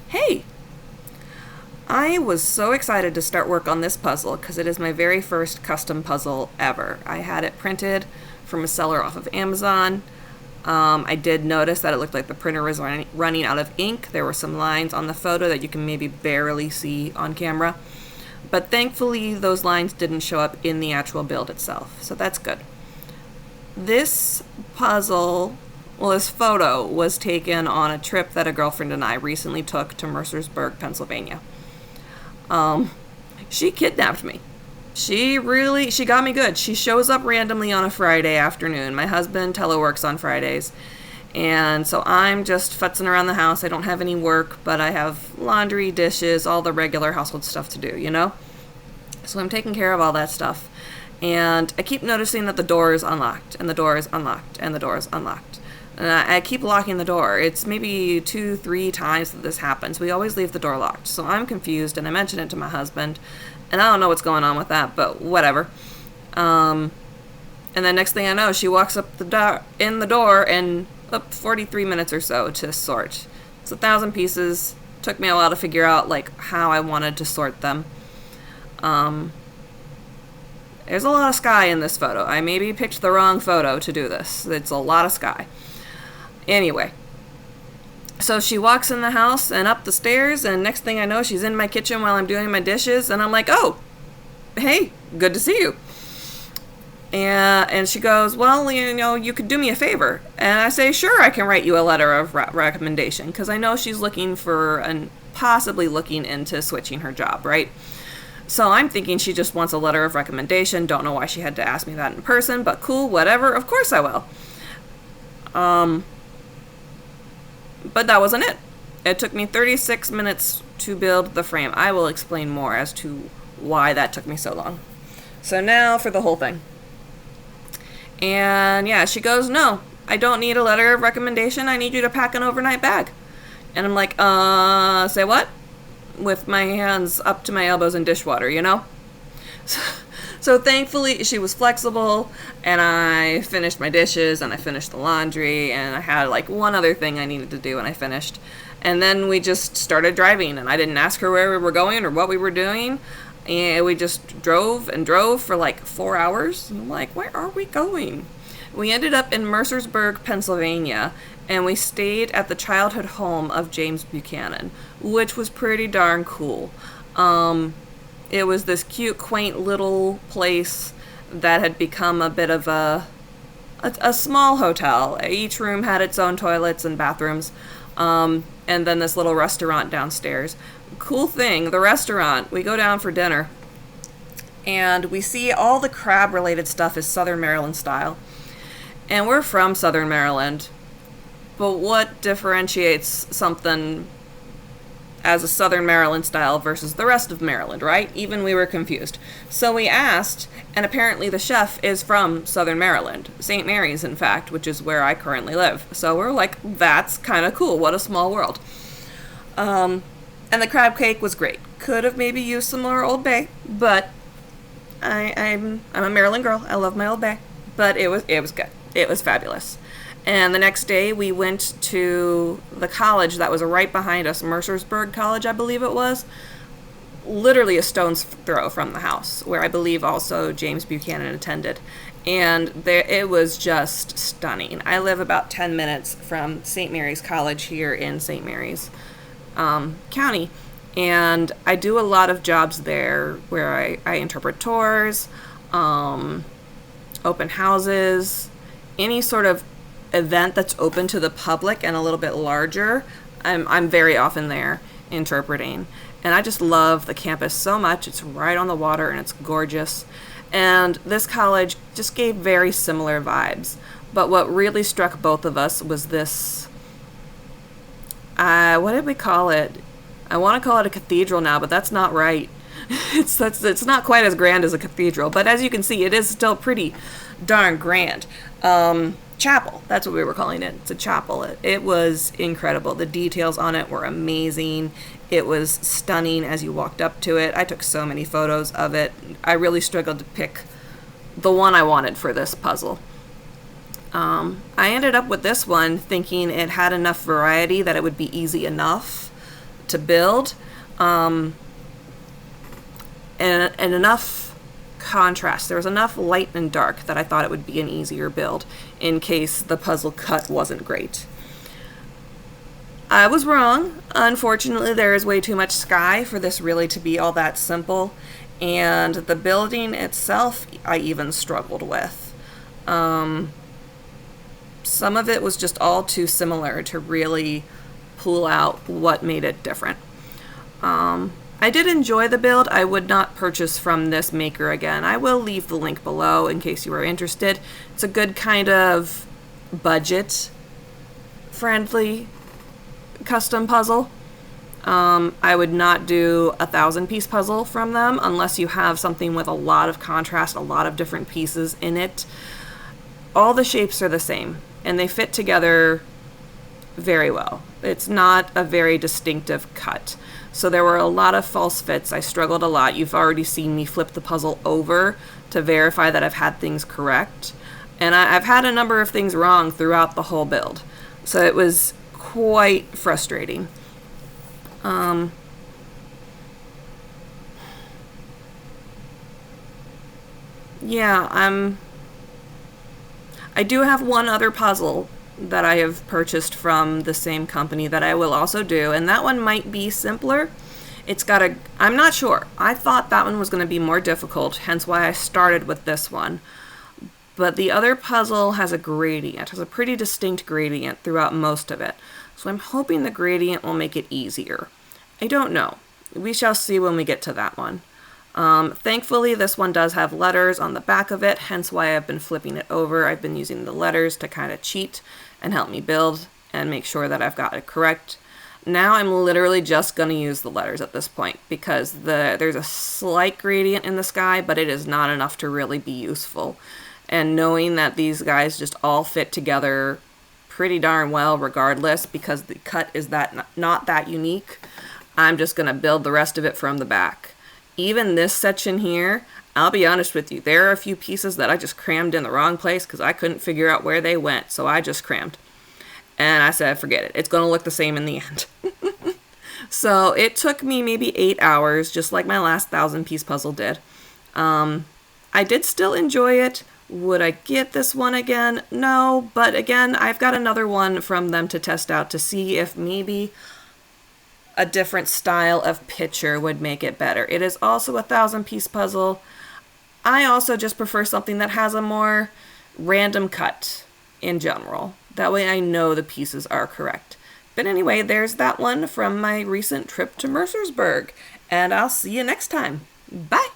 Hey, I was so excited to start work on this puzzle because it is my very first custom puzzle ever. I had it printed from a seller off of Amazon. I did notice that it looked like the printer was running out of ink. There were some lines on the photo that you can maybe barely see on camera. But thankfully, those lines didn't show up in the actual build itself, so that's good. This this photo was taken on a trip that a girlfriend and I recently took to Mercersburg, Pennsylvania. Um, she kidnapped me. She got me good. She shows up randomly on a Friday afternoon. My husband teleworks on Fridays. And so I'm just futzing around the house. I don't have any work, but I have laundry, dishes, all the regular household stuff to do. So I'm taking care of all that stuff. And I keep noticing that the door is unlocked, and the door is unlocked, and the door is unlocked. And I keep locking the door. It's maybe 2-3 times that this happens. We always leave the door locked. So I'm confused, and I mention it to my husband. And I don't know what's going on with that, but whatever. And then next thing I know, she walks up in the door and up 43 minutes or so to sort. It's 1,000 pieces. Took me a while to figure out how I wanted to sort them. There's a lot of sky in this photo. I maybe picked the wrong photo to do this. It's a lot of sky. Anyway, so she walks in the house and up the stairs, and next thing I know, she's in my kitchen while I'm doing my dishes, and I'm like, oh, hey, good to see you. And she goes, well, you could do me a favor. And I say, sure, I can write you a letter of recommendation, because I know she's looking for and possibly looking into switching her job, right? So I'm thinking she just wants a letter of recommendation. Don't know why she had to ask me that in person, but cool, whatever. Of course I will. But that wasn't it. It took me 36 minutes to build the frame. I will explain more as to why that took me so long. So now for the whole thing. And yeah, she goes, no, I don't need a letter of recommendation. I need you to pack an overnight bag. And I'm like, say what? With my hands up to my elbows in dishwater, So thankfully she was flexible, and I finished my dishes, and I finished the laundry, and I had one other thing I needed to do, and I finished. And then we just started driving, and I didn't ask her where we were going or what we were doing. And we just drove and drove for 4 hours. I'm like, where are we going? We ended up in Mercersburg, Pennsylvania, and we stayed at the childhood home of James Buchanan, which was pretty darn cool. It was this cute, quaint little place that had become a bit of a small hotel. Each room had its own toilets and bathrooms, and then this little restaurant downstairs. Cool thing, the restaurant, we go down for dinner, and we see all the crab-related stuff is Southern Maryland style. And we're from Southern Maryland, but what differentiates something as a Southern Maryland style versus the rest of Maryland, right? Even we were confused. So we asked, and apparently the chef is from Southern Maryland, St. Mary's, in fact, which is where I currently live. So we're like, that's kind of cool. What a small world. And the crab cake was great. Could have maybe used some more Old Bay, but I'm a Maryland girl. I love my Old Bay, but it was good. It was fabulous. And the next day, we went to the college that was right behind us, Mercersburg College, I believe it was. Literally a stone's throw from the house, where I believe also James Buchanan attended. And it was just stunning. I live about 10 minutes from St. Mary's College here in St. Mary's County. And I do a lot of jobs there where I interpret tours, open houses, any sort of event that's open to the public and a little bit larger. I'm very often there interpreting, and I just love the campus so much. It's right on the water and it's gorgeous, and this college just gave very similar vibes. But what really struck both of us was this, what did we call it? I want to call it a cathedral now, but that's not right. It's not quite as grand as a cathedral, but as you can see, it is still pretty darn grand. Chapel, that's what we were calling it. It's a chapel. It was incredible. The details on it were amazing. It was stunning as you walked up to it. I took so many photos of it. I really struggled to pick the one I wanted for this puzzle. I ended up with this one thinking it had enough variety that it would be easy enough to build, and enough contrast. There was enough light and dark that I thought it would be an easier build in case the puzzle cut wasn't great. I was wrong. Unfortunately, there is way too much sky for this really to be all that simple, and the building itself I even struggled with. Some of it was just all too similar to really pull out what made it different. I did enjoy the build. I would not purchase from this maker again. I will leave the link below in case you are interested. It's a good kind of budget-friendly custom puzzle. I would not do a 1,000-piece puzzle from them unless you have something with a lot of contrast, a lot of different pieces in it. All the shapes are the same, and they fit together very well. It's not a very distinctive cut. So there were a lot of false fits. I struggled a lot. You've already seen me flip the puzzle over to verify that I've had things correct. And I've had a number of things wrong throughout the whole build. So it was quite frustrating. I do have one other puzzle that I have purchased from the same company that I will also do, and that one might be simpler. I'm not sure. I thought that one was going to be more difficult, hence why I started with this one. But the other puzzle has a gradient, has a pretty distinct gradient throughout most of it. So I'm hoping the gradient will make it easier. I don't know. We shall see when we get to that one. Thankfully, this one does have letters on the back of it, hence why I've been flipping it over. I've been using the letters to kind of cheat and help me build and make sure that I've got it correct. Now I'm literally just going to use the letters at this point because there's a slight gradient in the sky, but it is not enough to really be useful. And knowing that these guys just all fit together pretty darn well regardless because the cut is not that unique, I'm just going to build the rest of it from the back. Even this section here, I'll be honest with you, there are a few pieces that I just crammed in the wrong place because I couldn't figure out where they went, so I just crammed. And I said, forget it. It's going to look the same in the end. So it took me maybe 8 hours, just like my last 1,000-piece puzzle did. I did still enjoy it. Would I get this one again? No, but again, I've got another one from them to test out to see if maybe a different style of picture would make it better. It is also a 1,000-piece puzzle. I also just prefer something that has a more random cut in general. That way I know the pieces are correct. But anyway, there's that one from my recent trip to Mercersburg, and I'll see you next time. Bye!